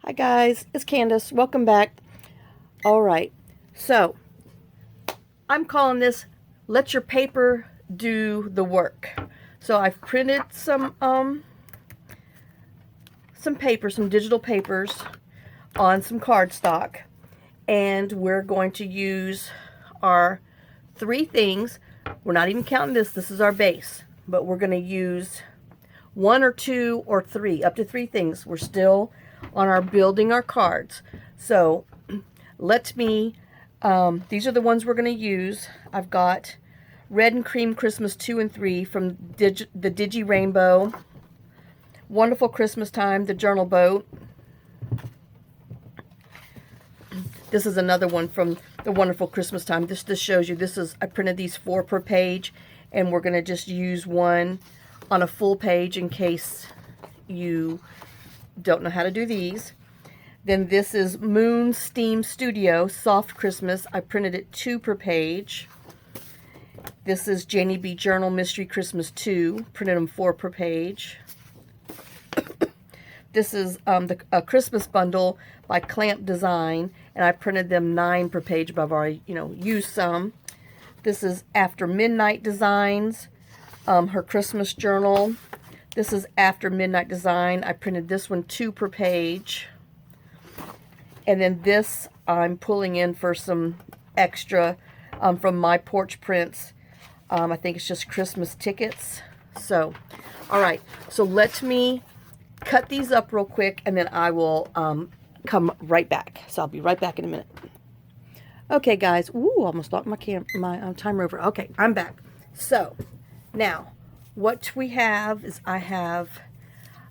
Hi guys, it's Candace. Welcome back. Alright, so I'm calling this Let Your Paper Do the Work. So I've printed some paper, some digital papers on some cardstock, and we're going to use our three things. We're not even counting this is our base, but we're going to use one or two or three, up to three things. We're still on our building our cards. So let me, these are the ones we're going to use. I've got Red&Cream Christmas 2 and 3 from the TheDigiRainbow, Wonderful Christmas Time, TheJournalBoat. This is another one from the Wonderful Christmas Time. This shows you, I printed these 4 per page, and we're going to just use one on a full page in case you don't know how to do these. Then this is MoonSteamStudio Soft Christmas. I printed it 2 per page. This is Janeybjournals Mystery Christmas 2. Printed them 4 per page. This is a Christmas bundle by KlampDesign, and I printed them 9 per page, but I've already, used some. This is AfterMidnightDesigns, her Christmas journal. This is AfterMidnightDesign. I printed this one 2 per page. And then this I'm pulling in for some extra from MyPorchPrints. I think it's just Christmas tickets. So, all right. So let me cut these up real quick, and then I will come right back. So I'll be right back in a minute. Okay, guys. Ooh, almost knocked my timer over. Okay, I'm back. So now, what we have is I have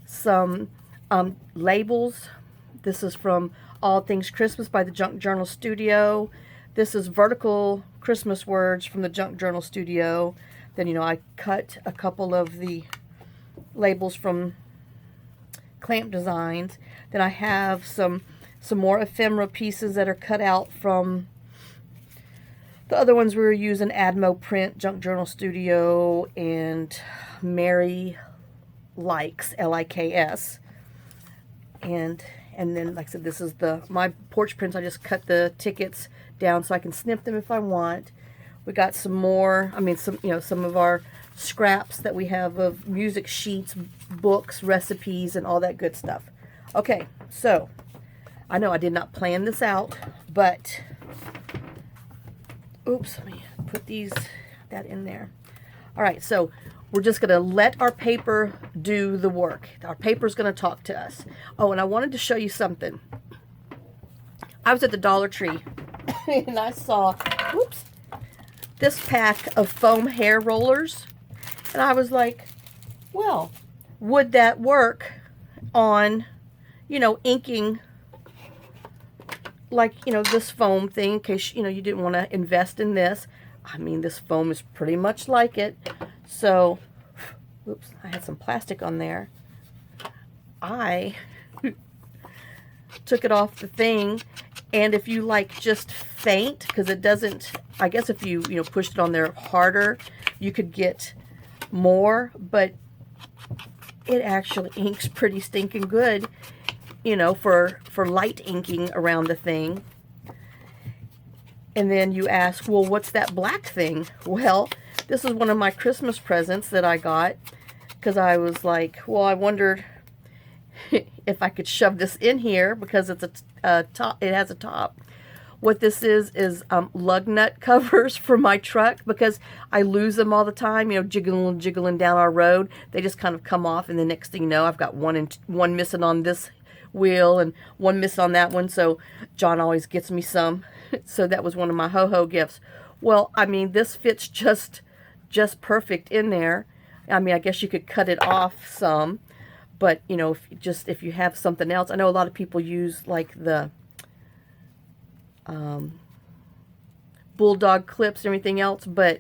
some labels. This is from All Things Christmas by TheJunkJournalStuido. This is vertical Christmas words from TheJunkJournalStuido. Then, I cut a couple of the labels from KlampDesigns. Then I have some more ephemera pieces that are cut out from the other ones we were using, Adamo print, TheJunkJournalStuido, and Maryliks, Liks. And then, like I said, this is my porch prints. I just cut the tickets down so I can snip them if I want. We got some more, some of our scraps that we have of music sheets, books, recipes, and all that good stuff. Okay, so I know I did not plan this out, but oops, let me put that in there. All right, so we're just going to let our paper do the work. Our paper's going to talk to us. Oh, and I wanted to show you something. I was at the Dollar Tree, and I saw, this pack of foam hair rollers. And I was like, well, would that work on, inking, like, this foam thing, in case, you didn't want to invest in this. I mean, this foam is pretty much like it. So, oops, I had some plastic on there. I took it off the thing, and if you just faint, because it doesn't, I guess if you, pushed it on there harder, you could get more, but it actually inks pretty stinking good, for light inking around the thing. And then you ask, well, what's that black thing? Well, this is one of my Christmas presents that I got, because I was like, well, I wondered if I could shove this in here, because it's a top, it has a top. What this is lug nut covers for my truck, because I lose them all the time, jiggling down our road. They just kind of come off, and the next thing you know, I've got one missing on this wheel and one missing on that one. So John always gets me some. So that was one of my ho-ho gifts. Well, I mean, this fits just perfect in there. I mean, I guess you could cut it off some, but if you have something else, I know a lot of people use like the bulldog clips and everything else, but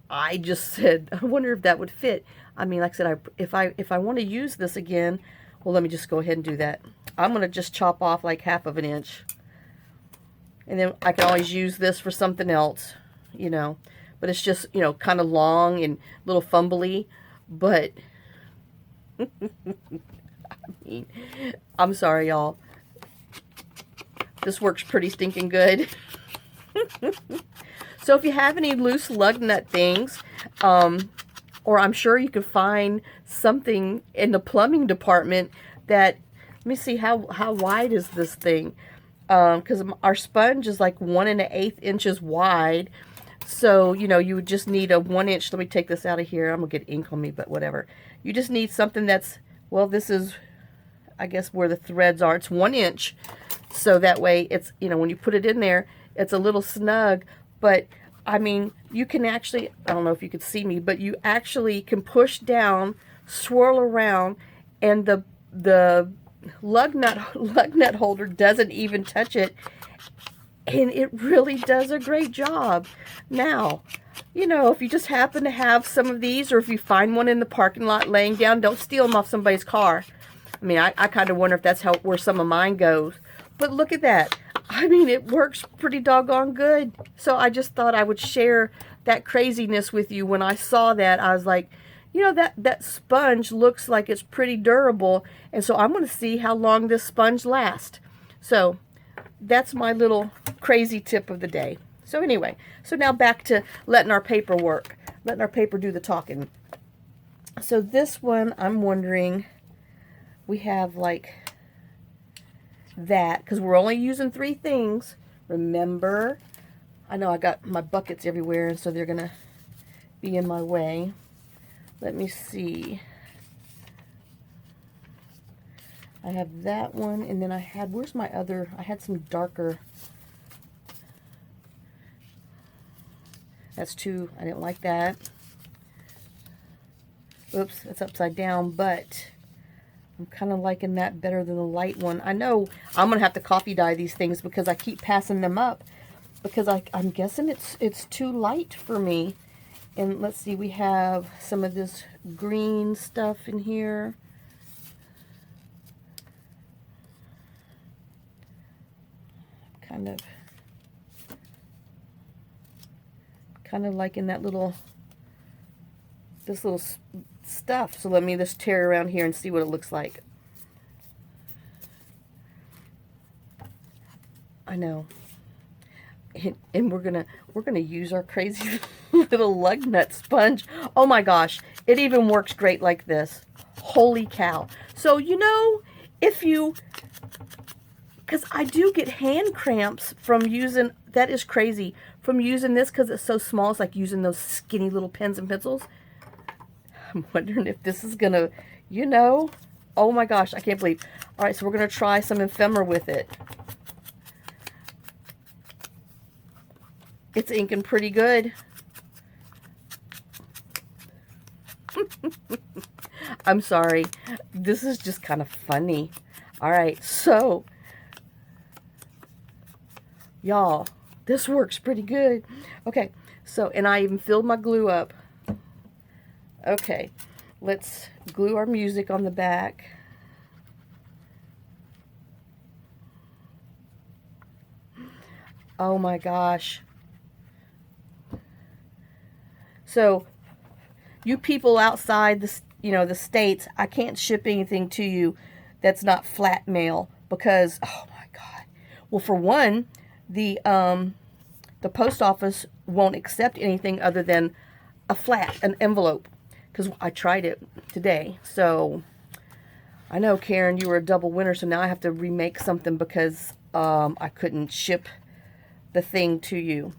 I just said, I wonder if that would fit. I mean, like I said, if I want to use this again, well, let me just go ahead and do that. I'm going to just chop off like 1/2 inch. And then I can always use this for something else, But it's just, kind of long and a little fumbly. But, I mean, I'm sorry, y'all. This works pretty stinking good. So if you have any loose lug nut things, or I'm sure you could find something in the plumbing department that, let me see, how wide is this thing? Because our sponge is like 1 1/8 inches wide. So, you know, you would just need a 1 inch. Let me take this out of here. I'm going to get ink on me, but whatever. You just need something that's, well, this is, I guess, where the threads are. It's 1 inch. So that way it's, you know, when you put it in there, it's a little snug. But, I mean, you can actually, I don't know if you could see me, but you actually can push down, swirl around, and the lug nut holder doesn't even touch it. And it really does a great job. Now, you know, if you just happen to have some of these, or if you find one in the parking lot laying down, don't steal them off somebody's car. I mean, I kind of wonder if that's where some of mine goes. But look at that. I mean, it works pretty doggone good. So I just thought I would share that craziness with you. When I saw that, I was like, you know, that sponge looks like it's pretty durable. And so I'm going to see how long this sponge lasts. So that's my little crazy tip of the day. So anyway, so now back to letting our paper work. Letting our paper do the talking. So this one, I'm wondering, we have like that, because we're only using 3 things. Remember, I know I got my buckets everywhere, and so they're going to be in my way. Let me see. I have that one, and then I had, where's my other, I had some darker. That's 2. I didn't like that. Oops, it's upside down, but I'm kind of liking that better than the light one. I know I'm going to have to coffee dye these things because I keep passing them up, because I'm guessing it's too light for me. And let's see, we have some of this green stuff in here. Kind of liking that little, this little stuff. So let me just tear around here and see what it looks like. I know. And we're gonna use our crazy little lug nut sponge. Oh my gosh, it even works great like this. Holy cow. So, you know, if you, because I do get hand cramps from using, that is crazy, from using this because it's so small. It's like using those skinny little pens and pencils. I'm wondering if this is gonna, you know, oh my gosh, I can't believe. All right, so we're gonna try some ephemera with it. It's inking pretty good. I'm sorry. This is just kind of funny. All right, so y'all, this works pretty good. Okay, so, and I even filled my glue up. Okay, let's glue our music on the back. Oh my gosh. So, you people outside the, you know, the states, I can't ship anything to you that's not flat mail because, oh my God. Well, for one, the post office won't accept anything other than an envelope, because I tried it today. So I know, Karen, you were a double winner, so now I have to remake something because I couldn't ship the thing to you.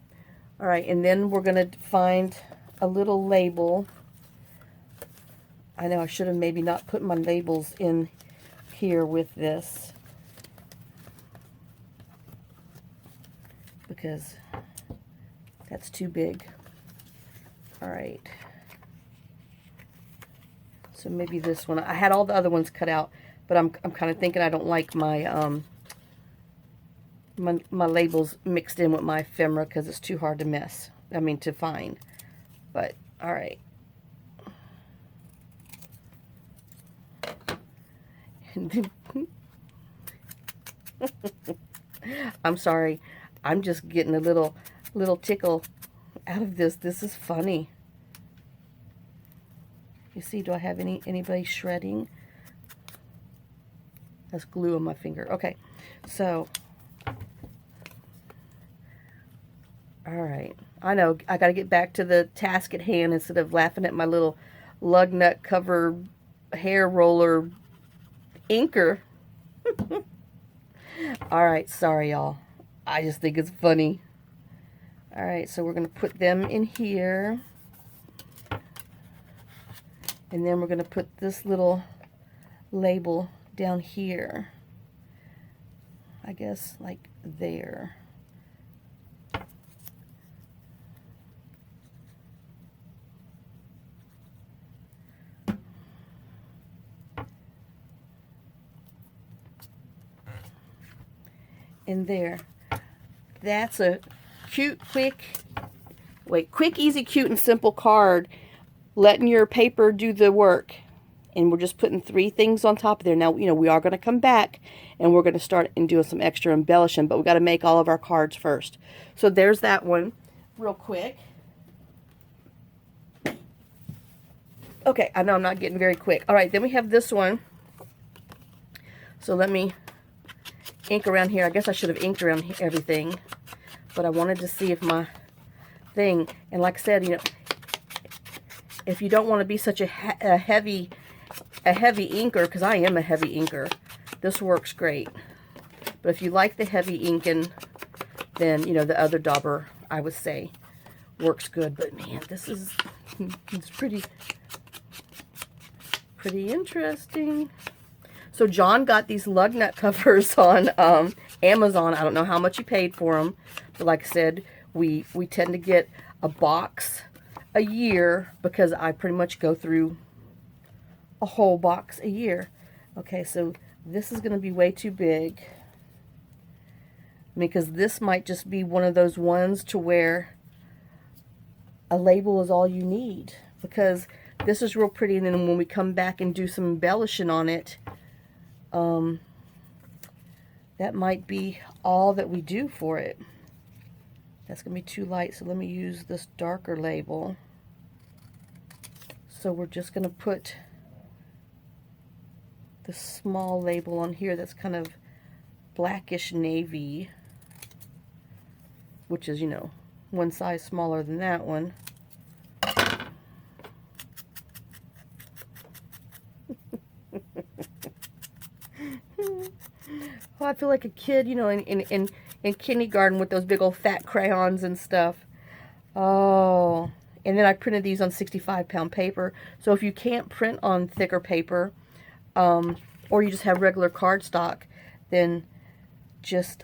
All right, and then we're going to find a little label. I know I should have maybe not put my labels in here with this, because that's too big. All right. So maybe this one. I had all the other ones cut out, but I'm kind of thinking I don't like my my labels mixed in with my ephemera because it's too hard to mess. I mean, to find. But all right. I'm sorry. I'm just getting a little tickle out of this. This is funny. You see, do I have anybody shredding? That's glue on my finger. Okay, so All right. I know, I got to get back to the task at hand instead of laughing at my little lug nut cover hair roller inker. All right, sorry y'all. I just think it's funny. All right, so we're going to put them in here. And then we're going to put this little label down here. I guess like there. In there. That's a cute, quick, easy, cute, and simple card. Letting your paper do the work. And we're just putting 3 things on top of there. Now, you know, we are going to come back and we're going to start and do some extra embellishing, but we got to make all of our cards first. So there's that one real quick. Okay, I know I'm not getting very quick. All right, then we have this one. So let me ink around here. I guess I should have inked around everything, but I wanted to see if my thing, and like I said, you know, if you don't want to be such a heavy inker, because I am a heavy inker, this works great. But if you like the heavy inking, then, you know, the other dauber, I would say, works good. But man, this is, it's pretty interesting. So John got these lug nut covers on Amazon. I don't know how much he paid for them, but like I said, we tend to get a box a year because I pretty much go through a whole box a year. Okay, so this is going to be way too big, because this might just be one of those ones to where a label is all you need, because this is real pretty, and then when we come back and do some embellishing on it, that might be all that we do for it. That's going to be too light, so let me use this darker label. So we're just going to put the small label on here that's kind of blackish navy, which is, you know, one size smaller than that one. Oh, I feel like a kid, you know, in kindergarten with those big old fat crayons and stuff. Oh, and then I printed these on 65-pound paper. So if you can't print on thicker paper, or you just have regular cardstock, then just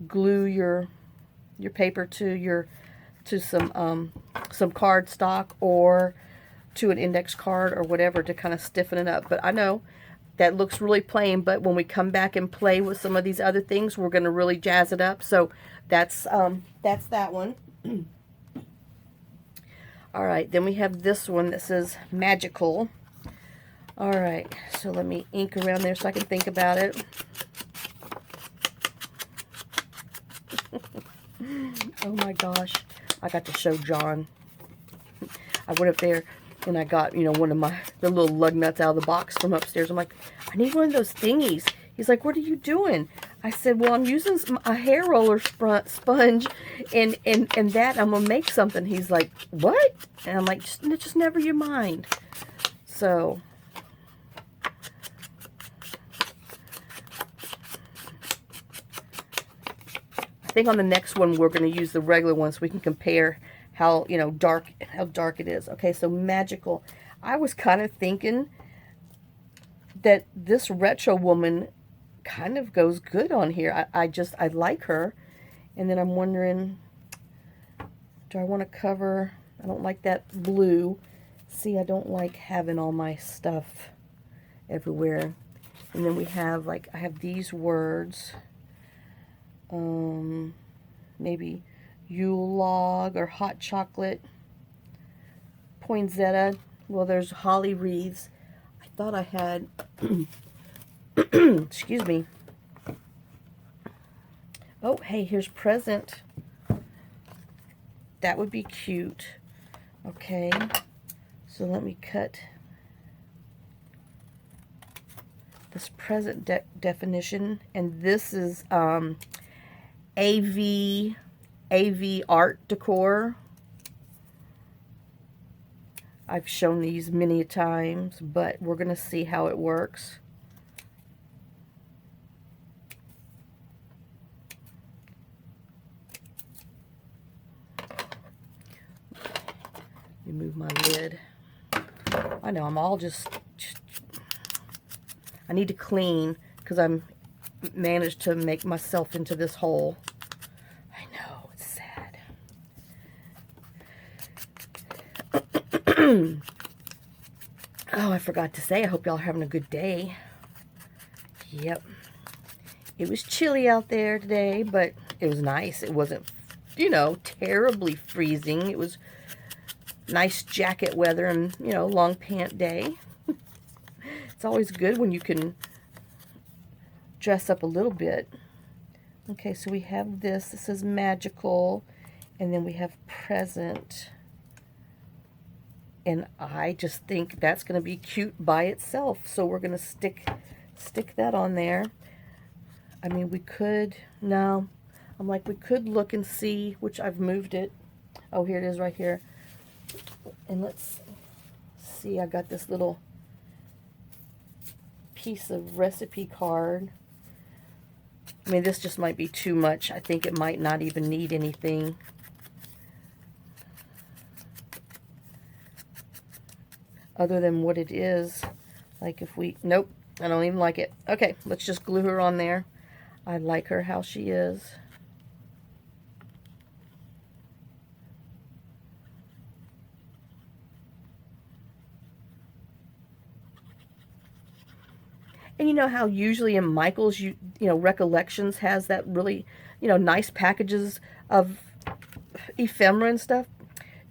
glue your paper to some cardstock or to an index card or whatever to kind of stiffen it up. But I know that looks really plain, but when we come back and play with some of these other things, we're going to really jazz it up. So that's that one. All right, then we have this one that says magical. All right, so let me ink around there so I can think about it. Oh my gosh, I got to show John. I went up there and I got, you know, one of the little lug nuts out of the box from upstairs. I'm like, I need one of those thingies. He's like, what are you doing? I said, well, I'm using a hair roller sponge and that I'm going to make something. He's like, what? And I'm like, just never you mind. So I think on the next one, we're going to use the regular one so we can compare how, you know, how dark it is. Okay, so magical. I was kind of thinking that this retro woman kind of goes good on here. I like her. And then I'm wondering, do I want to cover, I don't like that blue. See, I don't like having all my stuff everywhere. And then we have, like, I have these words. Maybe Yule log or hot chocolate, poinsettia. Well, there's holly wreaths. I thought I had, excuse me. Oh, hey, here's present. That would be cute. Okay, so let me cut this present definition, and this is AVArtDecor. AVArtDecor. I've shown these many times, but we're going to see how it works. Let me move my lid. I know, I'm all just I need to clean because I'm managed to make myself into this hole. I know, it's sad. Oh, I forgot to say, I hope y'all are having a good day. Yep. It was chilly out there today, but it was nice. It wasn't, you know, terribly freezing. It was nice jacket weather and, you know, long pant day. It's always good when you can dress up a little bit. Okay, so we have this. This is magical. And then we have present. And I just think that's going to be cute by itself. So we're going to stick that on there. I mean, we could, no. I'm like, we could look and see, which I've moved it. Oh, here it is right here. And let's see, I got this little piece of recipe card. I mean, this just might be too much. I think it might not even need anything. Other than what it is. Like if we, nope, I don't even like it. Okay, let's just glue her on there. I like her how she is. And you know how usually in Michael's, you know, Recollections has that really, you know, nice packages of ephemera and stuff?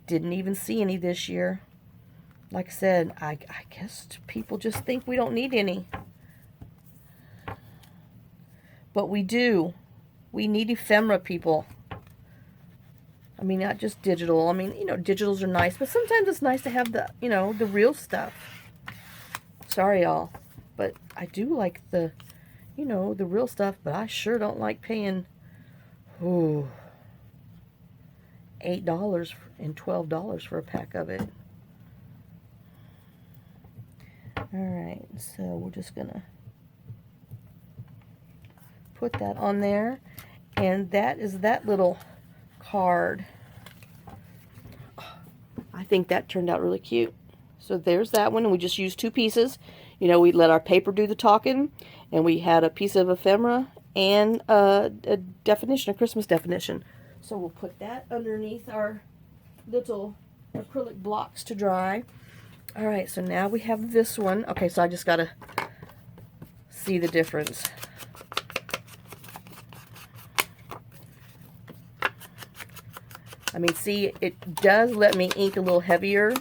Didn't even see any this year. Like I said, I guess people just think we don't need any. But we do. We need ephemera, people. I mean, not just digital. I mean, you know, digitals are nice, but sometimes it's nice to have the, you know, the real stuff. Sorry, y'all. But I do like the, you know, the real stuff, but I sure don't like paying, ooh, $8 and $12 for a pack of it. Alright, so we're just going to put that on there. And that is that little card. I think that turned out really cute. So there's that one, and we just used 2 pieces. You know, we let our paper do the talking, and we had a piece of ephemera and a definition, a Christmas definition. So we'll put that underneath our little acrylic blocks to dry. All right, so now we have this one. Okay, so I just got to see the difference. I mean, see, it does let me ink a little heavier.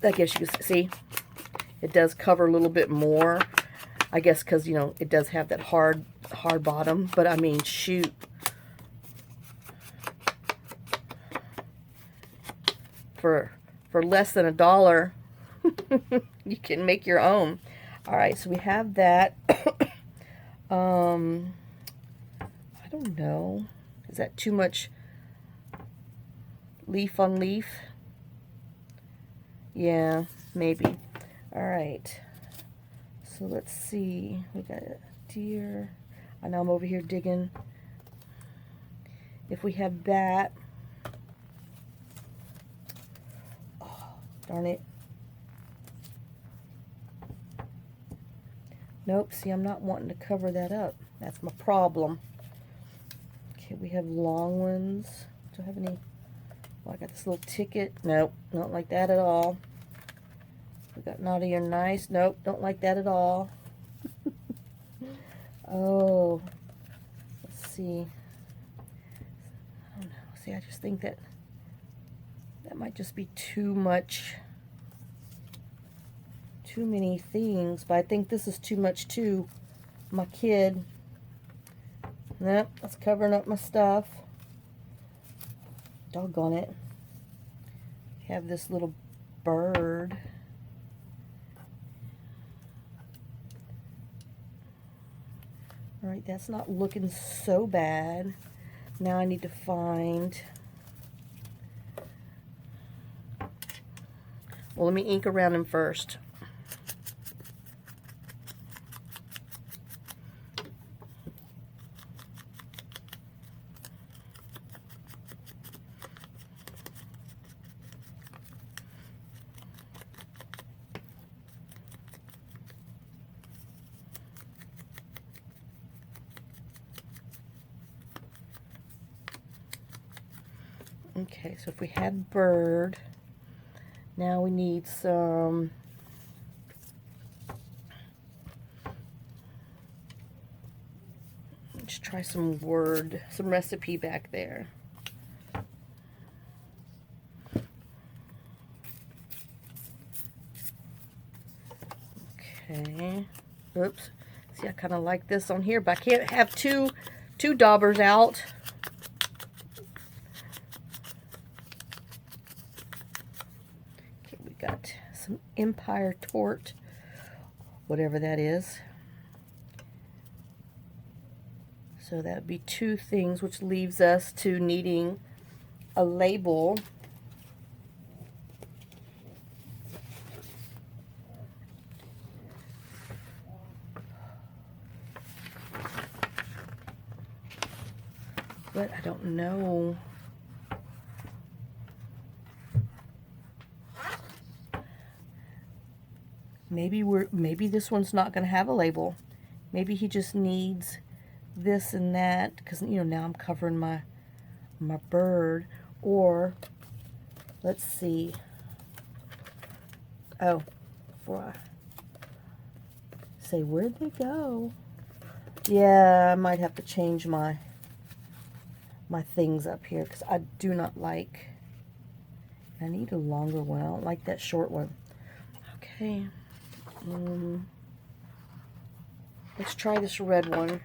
I guess you can see it does cover a little bit more. I guess because, you know, it does have that hard bottom. But I mean, shoot. For less than $1, you can make your own. All right, so we have that. I don't know. Is that too much leaf on leaf? Yeah, maybe. All right. So let's see. We got a deer. I know I'm over here digging. If we have that. Oh, darn it. Nope, see, I'm not wanting to cover that up. That's my problem. Okay, we have long ones. Do I have any? Oh, I got this little ticket. Nope, not like that at all. We got naughty or nice. Nope, don't like that at all. Oh, let's see. I don't know. See, I just think that might just be too much. Too many things, but I think this is too much too. My kid. Nope, that's covering up my stuff. Doggone it. We have this little bird. Alright, that's not looking so bad. Now I need to find... Well, let me ink around them first. Okay, so if we had bird, now we need some let's try some word, some recipe back there. Okay. Oops. See, I kind of like this on here, but I can't have two daubers out. Okay, we got some Empire Tort, whatever that is. So that would be two things, which leaves us to needing a label. But I don't know. Maybe this one's not going to have a label. Maybe he just needs this and that, because you know now I'm covering my bird. Or let's see. Oh, before I say, where'd they go? Yeah, I might have to change my things up here, because I do not like, I need a longer one. I don't like that short one. Okay. Let's try this red one.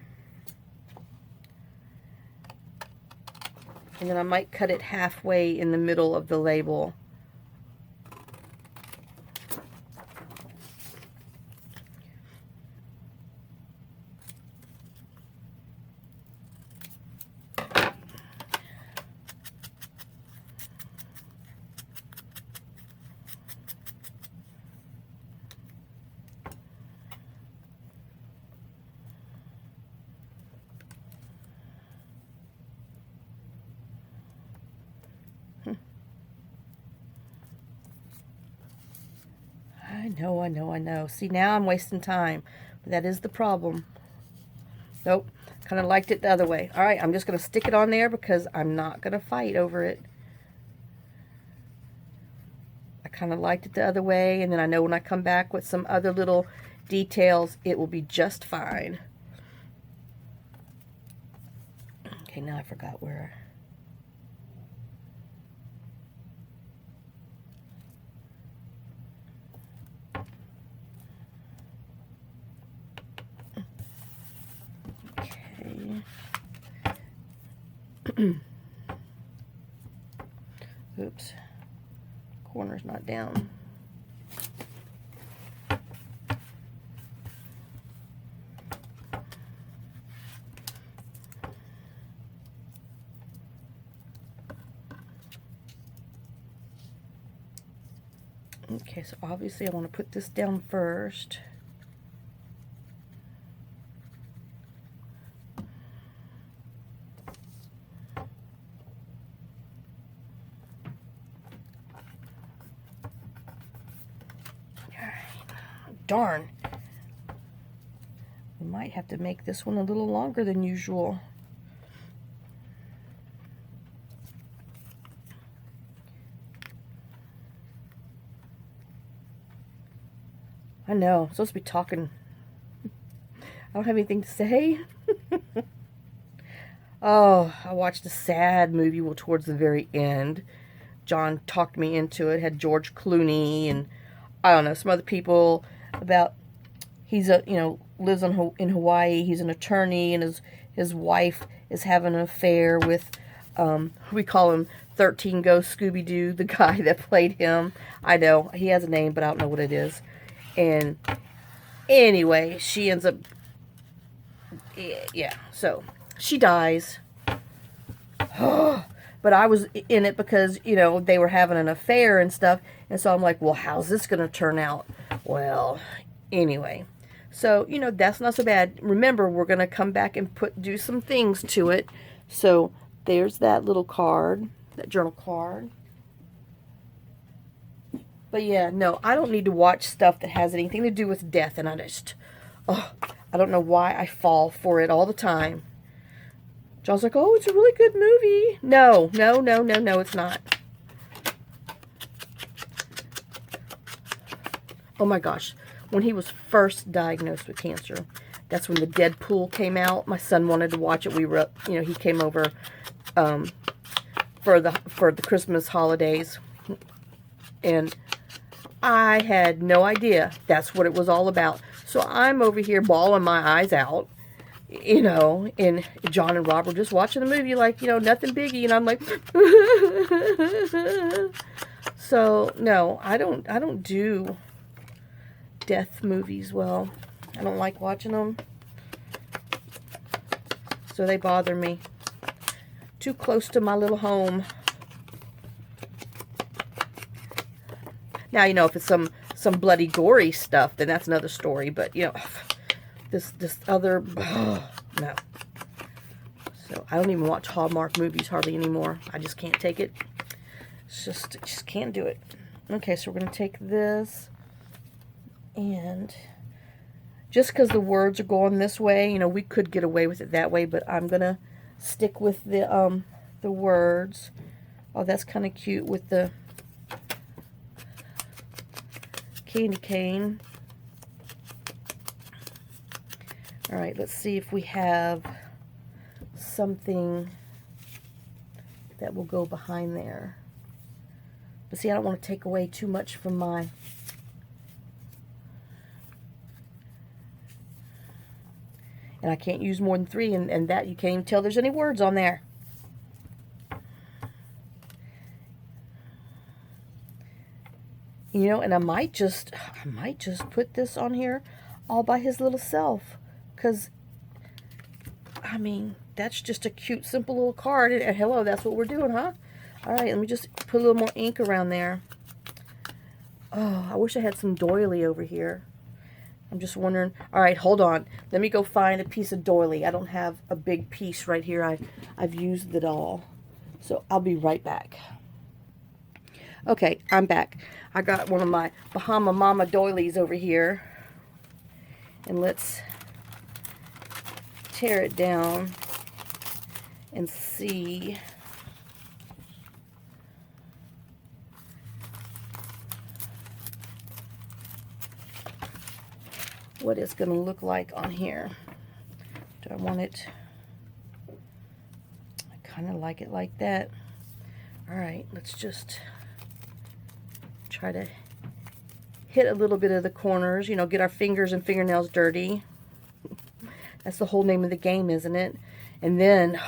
And then I might cut it halfway in the middle of the label. I know. See, now I'm wasting time. But that is the problem. Nope. Kind of liked it the other way. All right, I'm just going to stick it on there because I'm not going to fight over it. I kind of liked it the other way, and then I know when I come back with some other little details, it will be just fine. Okay, now I forgot where... Oops, corner's not down. Okay, so obviously I want to put this down first. Darn. We might have to make this one a little longer than usual. I know, I'm supposed to be talking. I don't have anything to say. Oh, I watched a sad movie towards the very end. John talked me into it. Had George Clooney and I don't know, some other people about, he's a, you know, lives in Hawaii. He's an attorney, and his wife is having an affair with, we call him 13 Ghost Scooby-Doo, the guy that played him. I know, he has a name, but I don't know what it is. And anyway, she ends up, yeah, so she dies. But I was in it because, you know, they were having an affair and stuff. And so I'm like, well, how's this going to turn out? Well, anyway. So, you know, that's not so bad. Remember, we're going to come back and do some things to it. So there's that little card, that journal card. But yeah, no, I don't need to watch stuff that has anything to do with death. And I don't know why I fall for it all the time. John's like, oh, it's a really good movie. No, it's not. Oh my gosh. When he was first diagnosed with cancer, that's when the Deadpool came out. My son wanted to watch it. We were, you know, he came over for the Christmas holidays. And I had no idea that's what it was all about. So I'm over here bawling my eyes out. You know, and John and Rob were just watching the movie like, you know, nothing biggie, and I'm like, so no, I don't do death movies well. I don't like watching them, so they bother me. Too close to my little home. Now, you know, if it's some bloody gory stuff, then that's another story. But you know, this other, no. So I don't even watch Hallmark movies hardly anymore. I just can't take it. It's just can't do it. Okay, so we're going to take this, and just because the words are going this way, you know, we could get away with it that way, but I'm going to stick with the words. Oh, that's kind of cute with the candy cane. All right, let's see if we have something that will go behind there. But see, I don't want to take away too much from my... And I can't use more than 3, and that you can't even tell there's any words on there. You know, and I might just put this on here all by his little self. Because, I mean, that's just a cute, simple little card. And hello, that's what we're doing, huh? All right, let me just put a little more ink around there. Oh, I wish I had some doily over here. I'm just wondering. All right, hold on. Let me go find a piece of doily. I don't have a big piece right here. I've used it all. So I'll be right back. Okay, I'm back. I got one of my Bahama Mama doilies over here. And let's tear it down and see what it's going to look like on here. Do I want it? I kind of like it like that. All right, let's just try to hit a little bit of the corners, you know, get our fingers and fingernails dirty. That's the whole name of the game, isn't it? And then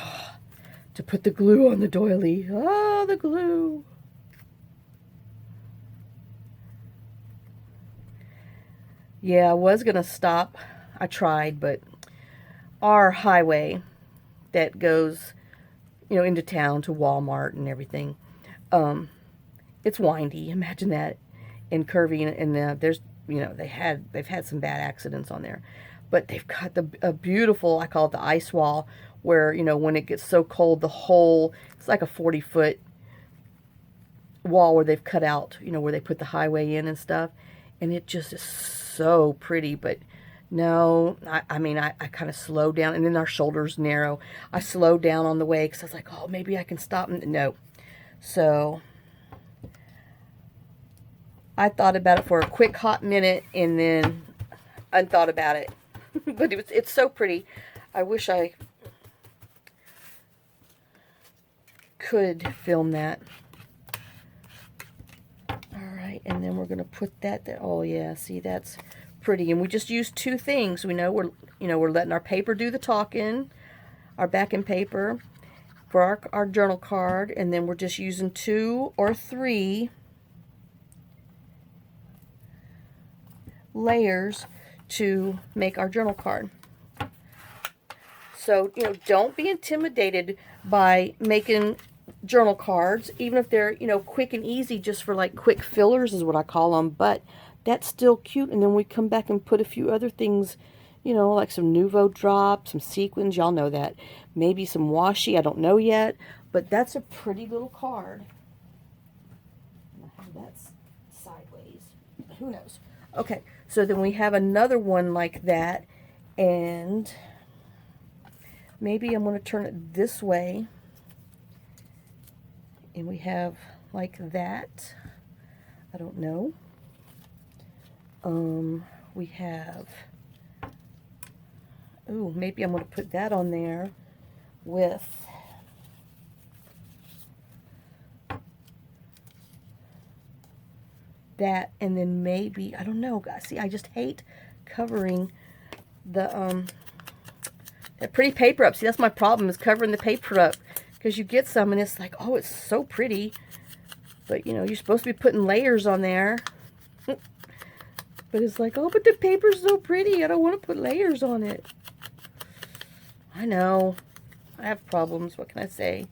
to put the glue on the doily. Oh, the glue. Yeah, I was going to stop. I tried, but our highway that goes, you know, into town to Walmart and everything, it's windy. Imagine that. And curvy, and there's, you know, they've had some bad accidents on there. But they've got a beautiful, I call it the ice wall, where, you know, when it gets so cold, the whole, it's like a 40-foot wall where they've cut out, you know, where they put the highway in and stuff. And it just is so pretty. But no, I mean, I kind of slowed down. And then our shoulders narrow. I slowed down on the way because I was like, oh, maybe I can stop. No. So I thought about it for a quick hot minute and then unthought about it. But it's so pretty. I wish I could film that. Alright, and then we're going to put that there. Oh yeah, see, that's pretty. And we just used 2 things. We know we're letting our paper do the talking, our backing paper for our journal card, and then we're just using 2 or 3 layers to make our journal card. So, you know, don't be intimidated by making journal cards, even if they're, you know, quick and easy, just for like quick fillers is what I call them. But that's still cute. And then we come back and put a few other things, you know, like some Nuvo drops, some sequins. Y'all know that. Maybe some washi. I don't know yet. But that's a pretty little card. That's sideways. Who knows? Okay, so then we have another one like that. And maybe I'm going to turn it this way. And we have like that. I don't know. We have, ooh, maybe I'm going to put that on there with that, and then maybe, I don't know, guys. See, I just hate covering the that pretty paper up. See, that's my problem, is covering the paper up, because you get some and it's like, oh, it's so pretty, but you know, you're supposed to be putting layers on there. But it's like, oh, but the paper's so pretty, I don't want to put layers on it. I know, I have problems, what can I say?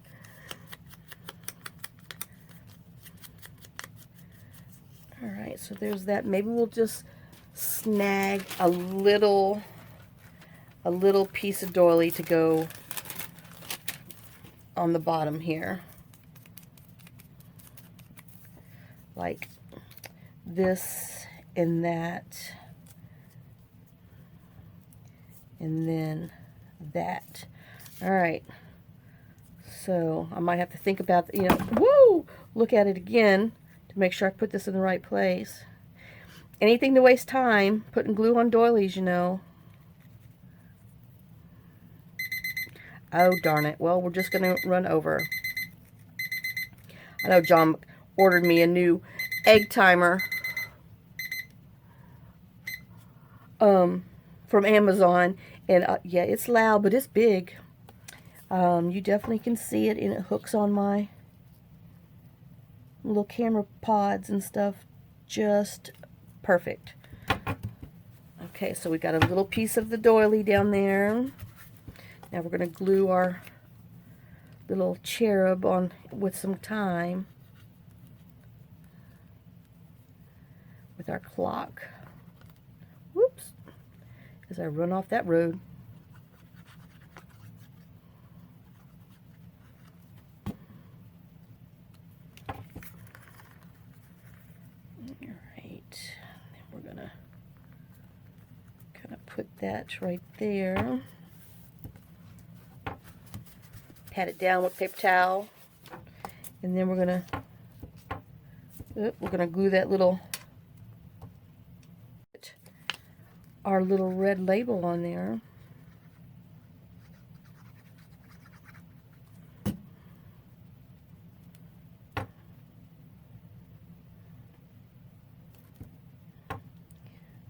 Alright, so there's that. Maybe we'll just snag a little piece of doily to go on the bottom here. Like this and that. And then that. Alright. So I might have to think about, you know, woo! Look at it again to make sure I put this in the right place. Anything to waste time, putting glue on doilies, you know. Oh, darn it. Well, we're just going to run over. I know John ordered me a new egg timer from Amazon. And yeah, it's loud, but it's big. You definitely can see it, and it hooks on my little camera pods and stuff. Just perfect. Okay, so we got a little piece of the doily down there. Now we're going to glue our little cherub on with some time with our clock. Whoops, as I run off that road. Alright, then we're going to kind of put that right there. Pat it down with paper towel, and then we're gonna glue that little, our little red label on there.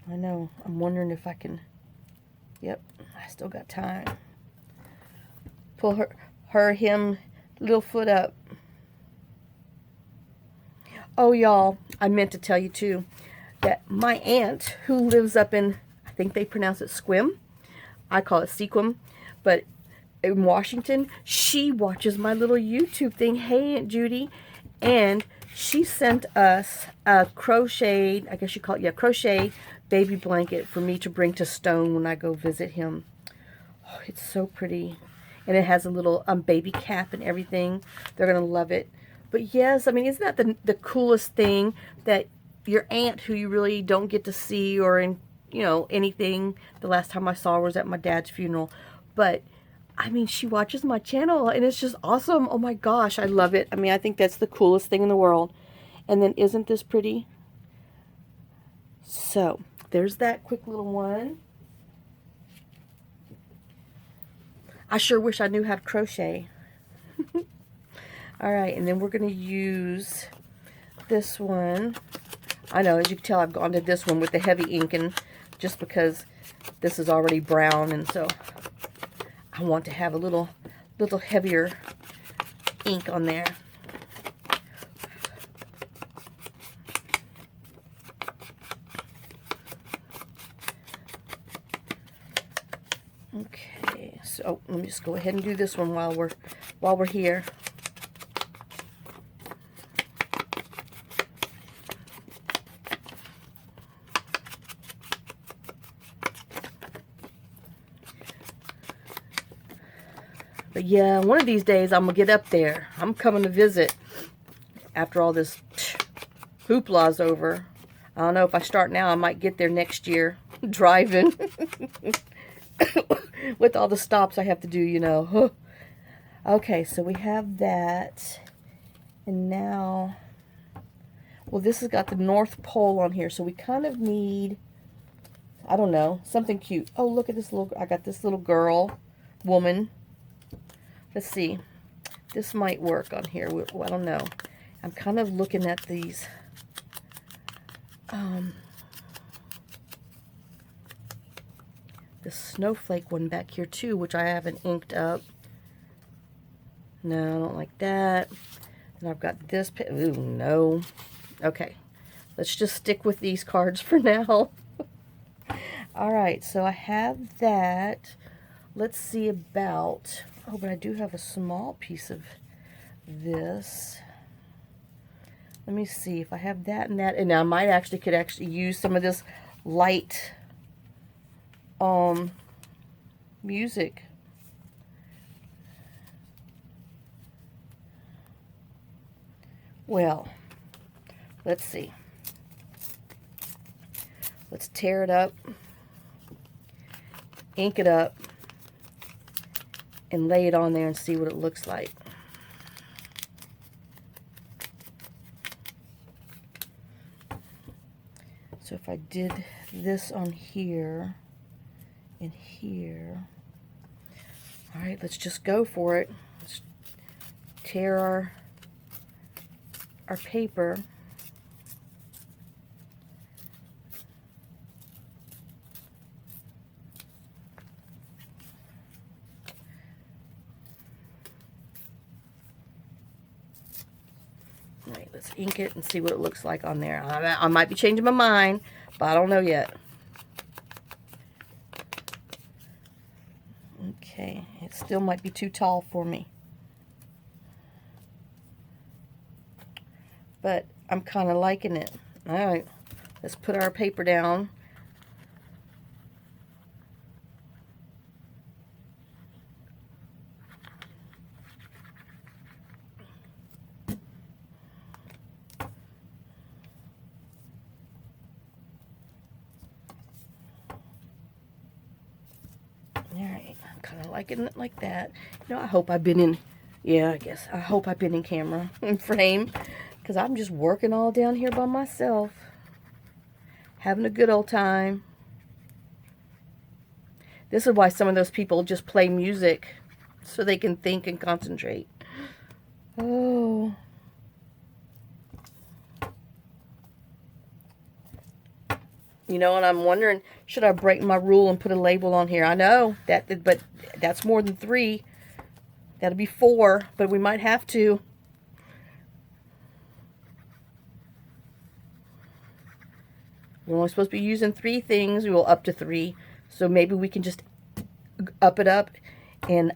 I know, I'm wondering if I can, yep, I still got time. Pull him, little foot up. Oh, y'all, I meant to tell you too that my aunt, who lives up in, I think they pronounce it Squim, I call it Sequim, but in Washington, she watches my little YouTube thing. Hey, Aunt Judy. And she sent us a crocheted, I guess you call it, yeah, crochet baby blanket for me to bring to Stone when I go visit him. Oh, it's so pretty. And it has a little baby cap and everything. They're going to love it. But yes, I mean, isn't that the coolest thing, that your aunt, who you really don't get to see or in, you know, anything. The last time I saw her was at my dad's funeral. But, I mean, she watches my channel, and it's just awesome. Oh my gosh, I love it. I mean, I think that's the coolest thing in the world. And then, isn't this pretty? So, there's that quick little one. I sure wish I knew how to crochet. Alright, and then we're going to use this one. I know, as you can tell, I've gone to this one with the heavy inking just because this is already brown, and so I want to have a little heavier ink on there. Okay, so let me just go ahead and do this one while we're here. But yeah, one of these days I'm gonna get up there. I'm coming to visit after all this hoopla's over. I don't know, if I start now, I might get there next year driving. With all the stops I have to do, you know. Okay, so we have that. And now, well, this has got the North Pole on here, so we kind of need, I don't know, something cute. Oh, look at this little, I got this little girl, woman. Let's see. This might work on here. I don't know. I'm kind of looking at these. The snowflake one back here too, which I haven't inked up. No, I don't like that. And I've got this. Ooh, no. Okay. Let's just stick with these cards for now. Alright, so I have that. Let's see about... Oh, but I do have a small piece of this. Let me see if I have that and that. And I might could actually use some of this light music. Well, let's see. Let's tear it up, ink it up, and lay it on there and see what it looks like. So if I did this on here and here, all right, let's just go for it. Let's tear our paper. All right, let's ink it and see what it looks like on there. I might be changing my mind, but I don't know yet. Okay, it still might be too tall for me. But I'm kind of liking it. All right, let's put our paper down. Alright, I'm kind of liking it like that. You know, I hope I've been in, I hope I've been in camera, in frame, because I'm just working all down here by myself. Having a good old time. This is why some of those people just play music, so they can think and concentrate. Oh. You know, and I'm wondering, should I break my rule and put a label on here? I know that, but that's more than 3. That'll be 4, but we might have to. We're only supposed to be using 3 things. Well, up to 3. So maybe we can just up it up and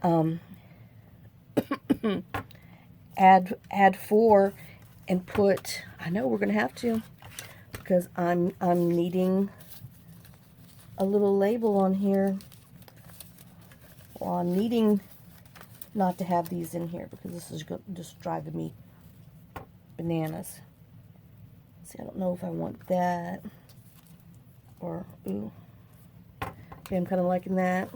add 4 and put. I know we're gonna have to, because I'm needing a little label on here. Well, I'm needing not to have these in here because this is just driving me bananas. See, I don't know if I want that or, ooh. Okay, I'm kind of liking that.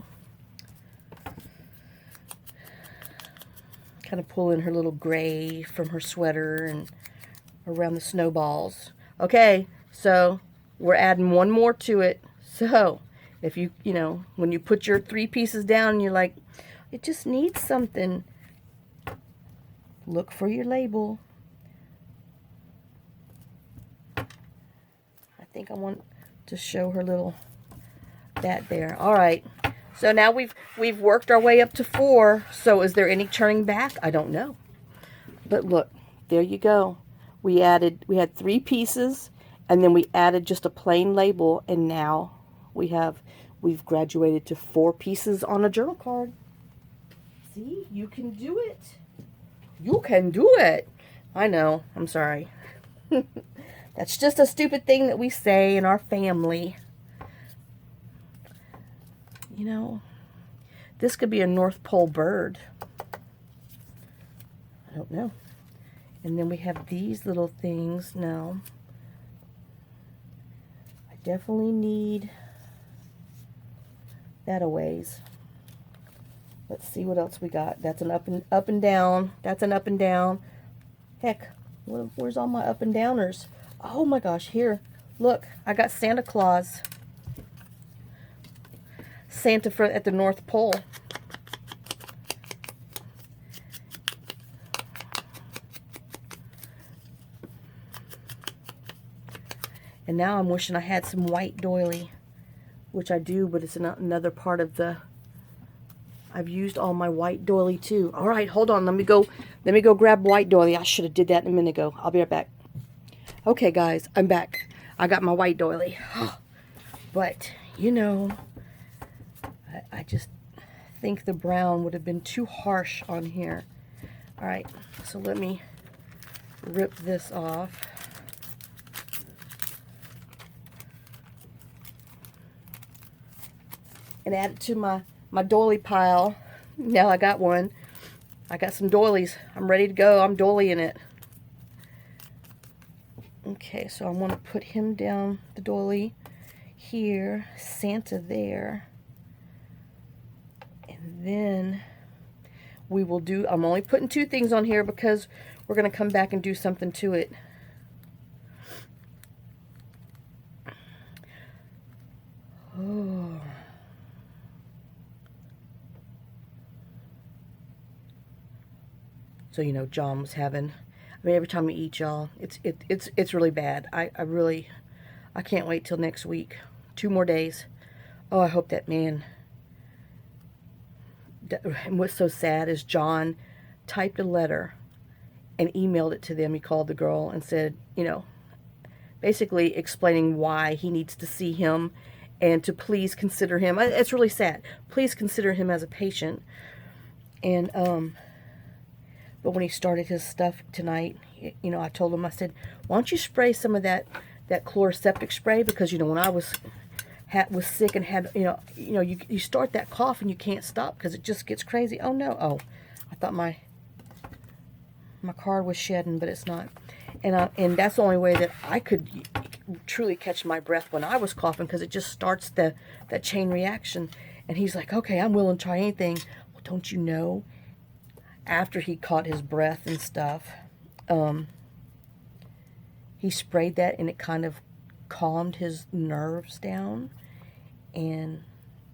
Kind of pulling her little gray from her sweater and around the snowballs. Okay, so we're adding one more to it. So if you know, when you put your 3 pieces down and you're like, it just needs something, look for your label. I think I want to show her little that there. All right, so now we've worked our way up to 4. So is there any turning back? I don't know, but look, there you go. We had 3 pieces, and then we added just a plain label, and now we have we've graduated to 4 pieces on a journal card. See, you can do it. You can do it. I know, I'm sorry. That's just a stupid thing that we say in our family. You know, this could be a North Pole bird. I don't know. And then we have these little things now. I definitely need that a ways. Let's see what else we got. That's an up and down. That's an up and down. Heck, where's all my up and downers? Oh my gosh, here. Look, I got Santa Claus. Santa at the North Pole. And now I'm wishing I had some white doily, which I do, but it's another part of the... I've used all my white doily too. All right, hold on. Let me go grab white doily. I should have did that a minute ago. I'll be right back. Okay, guys, I'm back. I got my white doily. But, you know, I just think the brown would have been too harsh on here. All right, so let me rip this off. And add it to my doily pile. Now I got one. I got some doilies. I'm ready to go. I'm doilying it. Okay, so I want to put him down the doily here, Santa there. And then we will do, I'm only putting 2 things on here because we're going to come back and do something to it. Oh. So, you know, John was having, I mean, every time we eat, y'all, it's really bad. I can't wait till next week. 2 more days. Oh, I hope that man. And what's so sad is John typed a letter and emailed it to them. He called the girl and said, you know, basically explaining why he needs to see him and to please consider him. It's really sad. Please consider him as a patient. And, but when he started his stuff tonight, you know, I told him, I said, why don't you spray some of that chloroseptic spray? Because, you know, when I was sick and had, you know, you start that cough and you can't stop because it just gets crazy. Oh, no. Oh, I thought my card was shedding, but it's not. And that's the only way that I could truly catch my breath when I was coughing, because it just starts that chain reaction. And he's like, okay, I'm willing to try anything. Well, don't you know, after he caught his breath and stuff, he sprayed that and it kind of calmed his nerves down and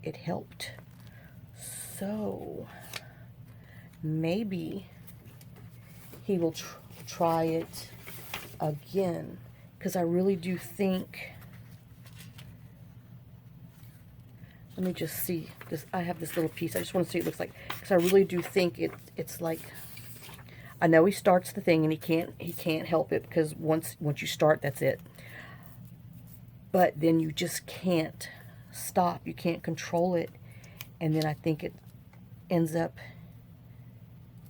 it helped. So maybe he will try it again, because I really do think, let me just see this. I have this little piece. I just want to see what it looks like, because I really do think it's like, I know he starts the thing and he can't help it, because once you start, that's it. But then you just can't stop. You can't control it. And then I think it ends up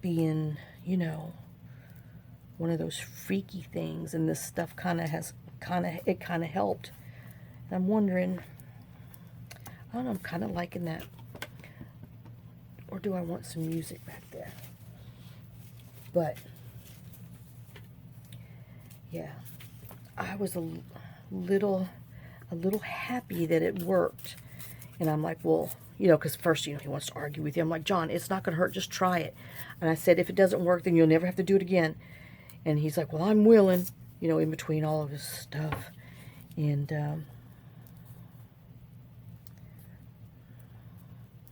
being, you know, one of those freaky things, and this stuff kind of helped. And I'm wondering, I don't know, I'm kind of liking that. Or do I want some music back there? But yeah, I was a little happy that it worked. And I'm like, well, you know, because first, you know, he wants to argue with you. I'm like, John, it's not going to hurt. Just try it. And I said, if it doesn't work, then you'll never have to do it again. And he's like, well, I'm willing, you know, in between all of his stuff. And,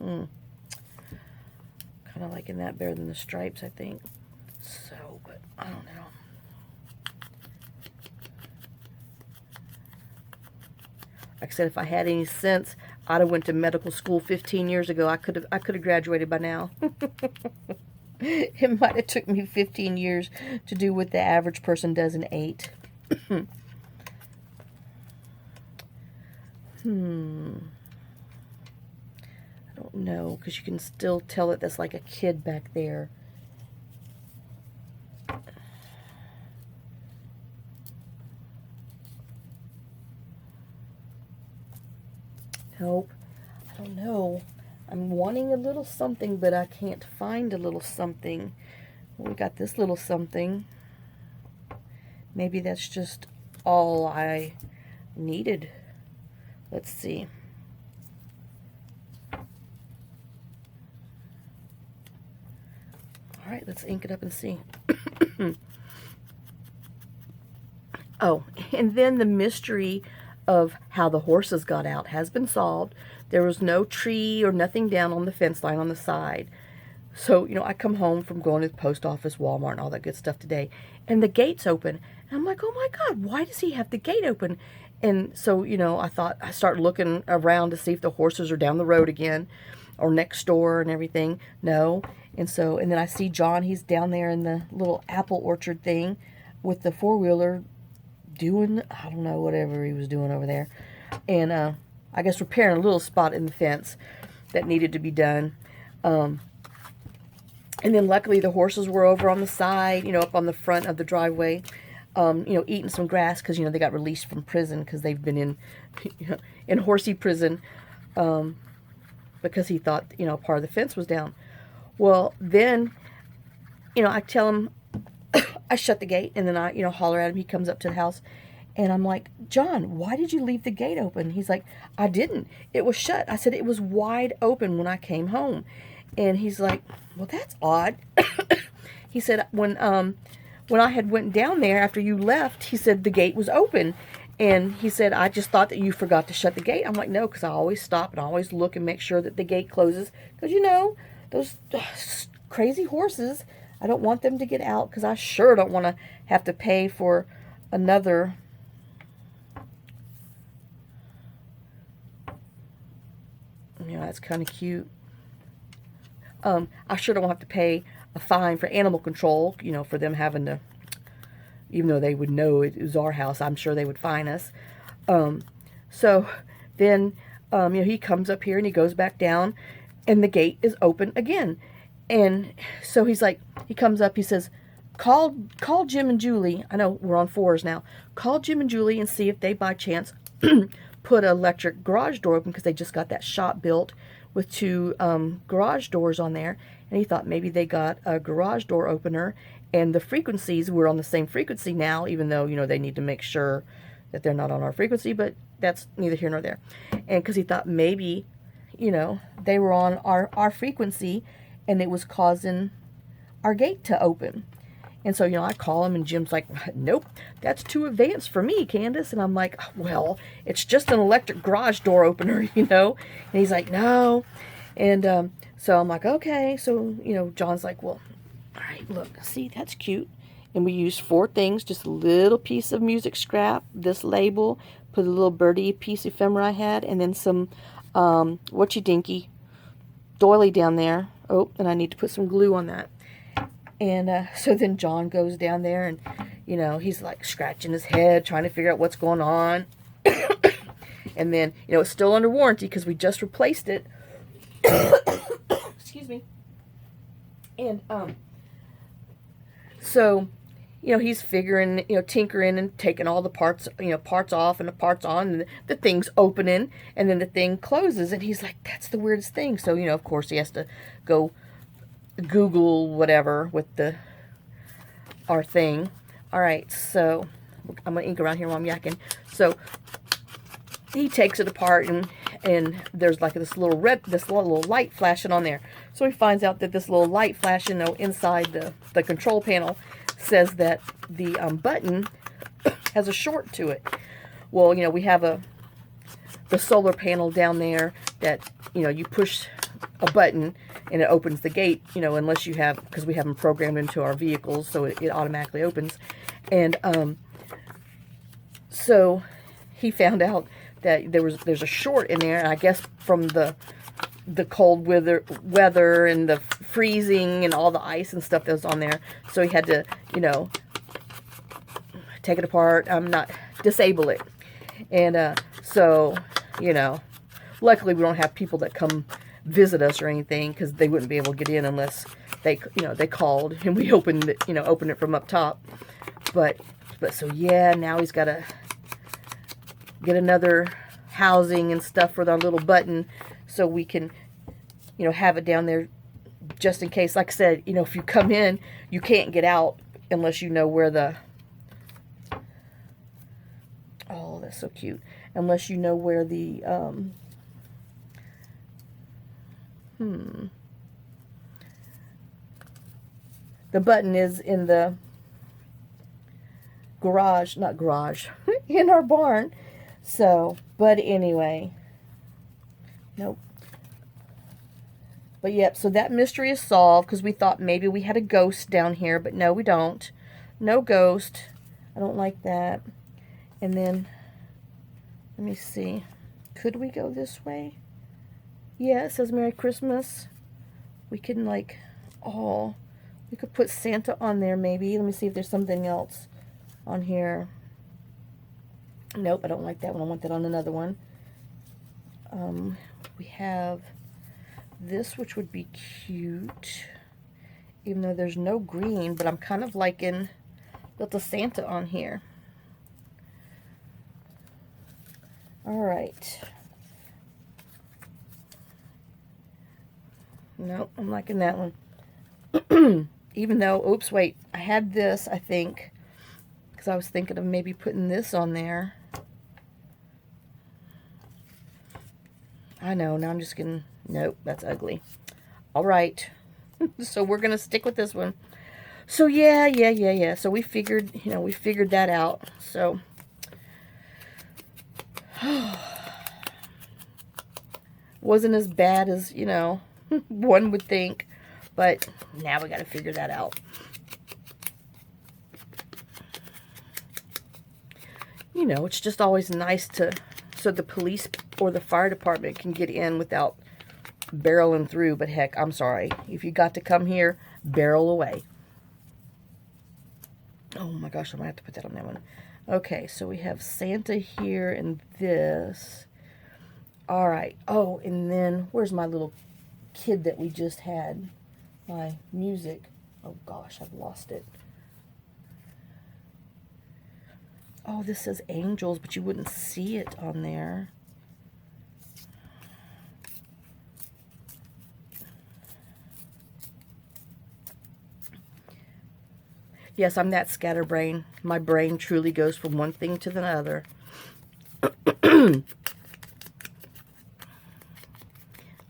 kind of liking that better than the stripes, I think. So, but I don't know. Like I said, if I had any sense, I'd have went to medical school 15 years ago. I could have graduated by now. It might have took me 15 years to do what the average person does in 8. don't know, because you can still tell that there's like a kid back there. Nope. I don't know. I'm wanting a little something, but I can't find a little something. Well, we got this little something. Maybe that's just all I needed. Let's see. All right, let's ink it up and see. Oh, and then the mystery of how the horses got out has been solved. There was no tree or nothing down on the fence line on the side. So, you know, I come home from going to the post office, Walmart, and all that good stuff today, and the gate's open. And I'm like, oh my God, why does he have the gate open? And so, you know, I start looking around to see if the horses are down the road again or next door and everything. No. And so, and then I see John, he's down there in the little apple orchard thing with the four-wheeler doing, I don't know, whatever he was doing over there. And I guess repairing a little spot in the fence that needed to be done. And then luckily the horses were over on the side, you know, up on the front of the driveway, you know, eating some grass because, you know, they got released from prison because they've been in, you know, in horsey prison because he thought, you know, part of the fence was down. Well, then, you know, I tell him, I shut the gate, and then I, you know, holler at him. He comes up to the house, and I'm like, John, why did you leave the gate open? He's like, I didn't. It was shut. I said, it was wide open when I came home. And he's like, well, that's odd. He said, when I had went down there after you left, he said the gate was open. And he said, I just thought that you forgot to shut the gate. I'm like, no, because I always stop and always look and make sure that the gate closes. Because, you know, those crazy horses, I don't want them to get out because I sure don't want to have to pay for another. You know, that's kind of cute. I sure don't have to pay a fine for animal control, you know, for them having to, even though they would know it was our house, I'm sure they would fine us. So then, you know, he comes up here and he goes back down and the gate is open again. And so he's like, he comes up, he says, call Jim and Julie. I know we're on 4s now. Call Jim and Julie and see if they by chance put an electric garage door open because they just got that shop built with 2 garage doors on there. And he thought maybe they got a garage door opener and the frequencies were on the same frequency now, even though, you know, they need to make sure that they're not on our frequency, but that's neither here nor there. And because he thought maybe, you know, they were on our frequency and it was causing our gate to open. And so, you know, I call him and Jim's like, nope, that's too advanced for me, Candace. And I'm like, well, it's just an electric garage door opener, you know. And he's like, no. And so I'm like, okay. So, you know, John's like, well, all right, look, see, that's cute. And we used 4 things, just a little piece of music scrap, this label, put a little birdie piece ephemera I had, and then some whatchy dinky doily down there. Oh, and I need to put some glue on that. And so then John goes down there and, you know, he's like scratching his head, trying to figure out what's going on. And then, you know, it's still under warranty because we just replaced it. Excuse me. And so, you know, he's figuring, you know, tinkering and taking all the parts, you know, parts off and the parts on, and the thing's opening, and then the thing closes, and he's like, that's the weirdest thing. So, you know, of course, he has to go Google whatever with our thing. All right, so I'm gonna ink around here while I'm yakking. So he takes it apart, and there's like this little light flashing on there. So he finds out that this little light flashing, you know, inside the control panel says that the button has a short to it. Well, you know, we have the solar panel down there that, you know, you push a button and it opens the gate, you know, unless you have, because we have them programmed into our vehicles, so it automatically opens. And so he found out that there's a short in there, and I guess from the cold weather and the freezing and all the ice and stuff that was on there, so he had to, you know, take it apart, not disable it. And so, you know, luckily we don't have people that come visit us or anything, because they wouldn't be able to get in unless they, they called and we opened it, opened it from up top. But so yeah, now he's got to get another housing and stuff for our little button, so we can, have it down there just in case. Like I said, if you come in, you can't get out unless you know where the, oh, that's so cute, unless you know where the, the button is in the garage, not garage, in our barn. So, but anyway, nope. But yep, so that mystery is solved, because we thought maybe we had a ghost down here, but no, we don't. No ghost. I don't like that. And then, let me see. Could we go this way? Yeah, it says Merry Christmas. We can like, oh, we could put Santa on there maybe. Let me see if there's something else on here. Nope, I don't like that one. I want that on another one. We have this, which would be cute, even though there's no green, but I'm kind of liking little Santa on here. All right. Nope, I'm liking that one. Even though, oops, wait, I had this, I think, because I was thinking of maybe putting this on there. I know, now I'm just going to, nope, that's ugly. All right. So we're going to stick with this one. So yeah. So we figured, we figured that out. So, wasn't as bad as, one would think. But now we got to figure that out. It's just always nice to, so the police or the fire department can get in without barreling through. But heck, I'm sorry. If you got to come here, barrel away. Oh my gosh, I'm going to have to put that on that one. Okay, so we have Santa here and this. All right. Oh, and then where's my little kid that we just had? My music. Oh gosh, I've lost it. Oh, this says angels, but you wouldn't see it on there. Yes, I'm that scatterbrain. My brain truly goes from one thing to the other.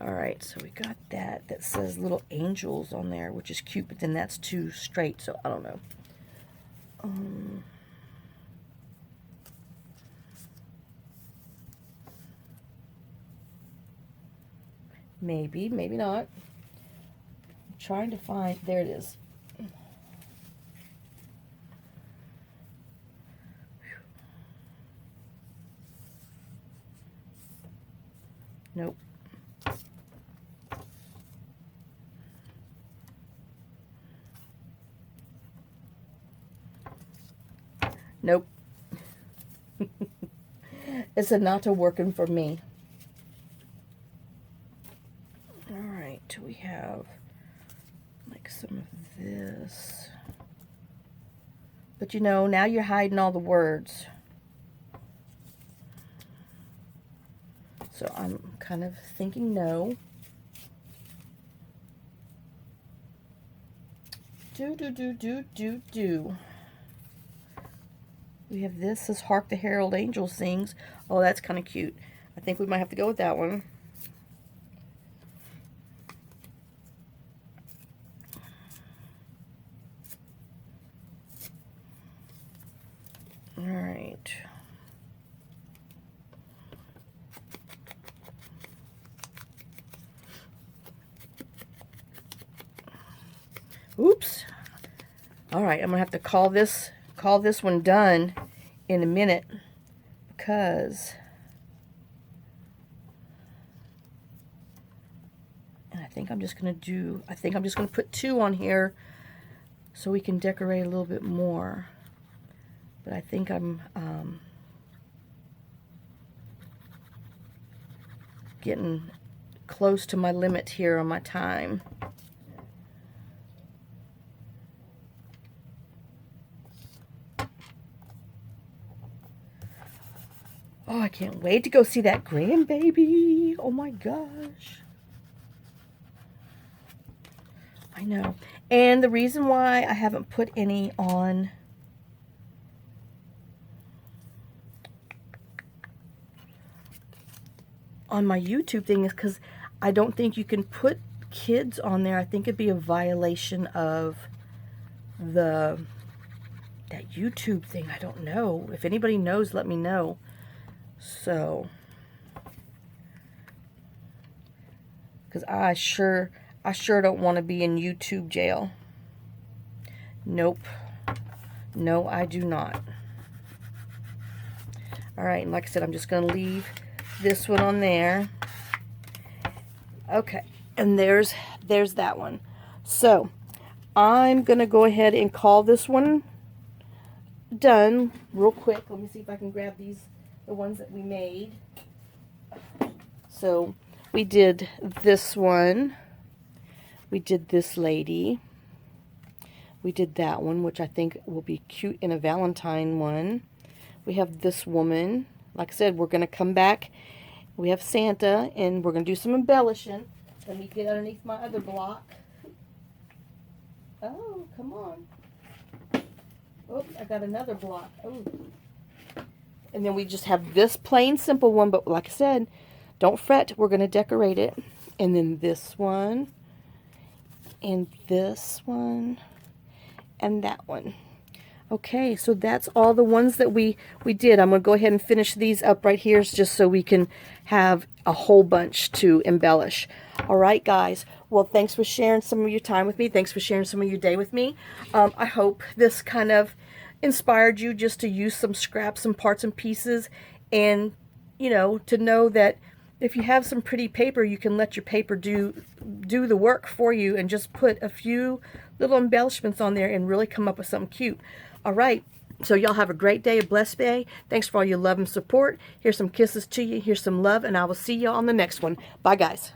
Alright, so we got that. That says little angels on there, which is cute, but then that's too straight, so I don't know. Maybe, maybe not. I'm trying to find, there it is. Nope. Nope. It's a not working for me. Alright, we have like some of this. But now you're hiding all the words. So I'm kind of thinking no. Do. We have this, says Hark the Herald Angel Sings. Oh, that's kind of cute. I think we might have to go with that one. All right. Oops. All right, I'm gonna have to call this one done in a minute, because I think I'm just gonna put 2 on here so we can decorate a little bit more. But I think I'm getting close to my limit here on my time. Oh, I can't wait to go see that grandbaby. Oh my gosh. I know. And the reason why I haven't put any on my YouTube thing is because I don't think you can put kids on there. I think it'd be a violation of that YouTube thing. I don't know. If anybody knows, let me know. So, because I sure don't want to be in YouTube jail. Nope. No, I do not. All right, and like I said, I'm just going to leave this one on there. Okay, and there's that one. So, I'm going to go ahead and call this one done real quick. Let me see if I can grab the ones that we made. So, we did this one. We did this lady. We did that one, which I think will be cute in a Valentine one. We have this woman. Like I said, we're going to come back. We have Santa, and we're going to do some embellishing. Let me get underneath my other block. Oh, come on. Oh, I got another block. Oh. And then we just have this plain simple one, but like I said, don't fret. We're going to decorate it. And then this one, and this one, and that one. Okay, so that's all the ones that we did. I'm going to go ahead and finish these up right here just so we can have a whole bunch to embellish. All right, guys. Well, thanks for sharing some of your time with me. Thanks for sharing some of your day with me. I hope this kind of inspired you just to use some scraps and parts and pieces, and, you know, to know that if you have some pretty paper, you can let your paper do the work for you and just put a few little embellishments on there and really come up with something cute. All right, so y'all have a great day, a blessed day. Thanks for all your love and support. Here's some kisses to you. Here's some love, and I will see y'all on the next one. Bye, guys.